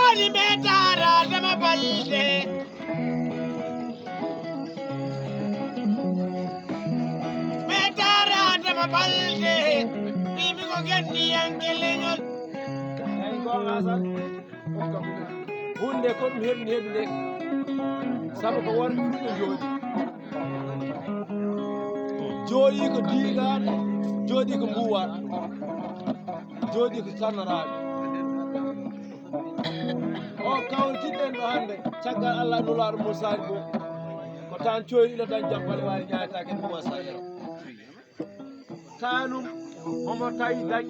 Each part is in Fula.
joni metara dama balde metara dama balde mimi ko gendi yankelengol ay gonga san hunde ko dum hebni hebde sabu ko won fulɓe jooɗi ko diigaɗe jooɗi ko mbuwaɗe jooɗi ko sannoraɓe o kawritiɗen ɗo hannde caggal Allah nulaɗo Moussa Bo ko tan coyɗiɗo tan jampale wawi ñayatake e Moussa tanum omo tawi dañ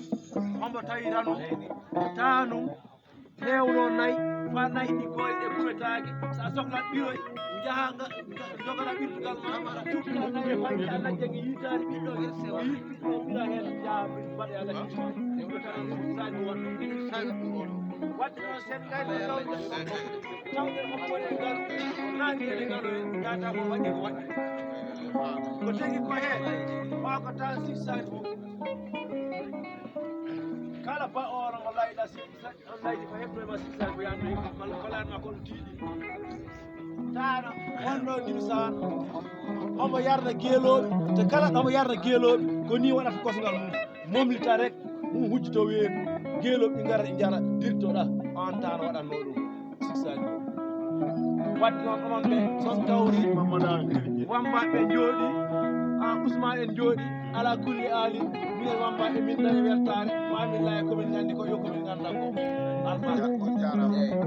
omo tawi rano tanum hewno nayyi fa nayyi ɗi goye ɗe ɓumetake sa sohlat ɓiroy jaaha jogora ɓirtugal ma tuttira nayyi fayde Allah jagui yitade ɓiɗɗo ɓiɗɗo ɓira hen jaaha mbaɗe Allah ɗo tan sani wonɗo wadde noon sen gayno tawɗen hokko woni e ngal nangi ene ngalo yata ko waɗi ko waɗi ko tegi ko heen ma ko tan sissani fof kala ba oro mo layɗa on laydi ko heɓnoyma sissani ko yandu ko lanma kono tiiɗi tano wonɗo nimsan omo yarda geeloɓe te kala omo yarda geeloɓe ko ni waɗata kosgal mum momlita rek mum hujjito weedu geeloɓe ɗi gara ɗi jara dirtoɗa on tano waɗanno ɗum sissani wadde noon onon ɓe son kawri wambaɓe jooɗi Ousmane en jooɗi ala kulli ali minen wambaɓe min dañi weltare mamin laya komin gandi ko yo komin ganda ko alma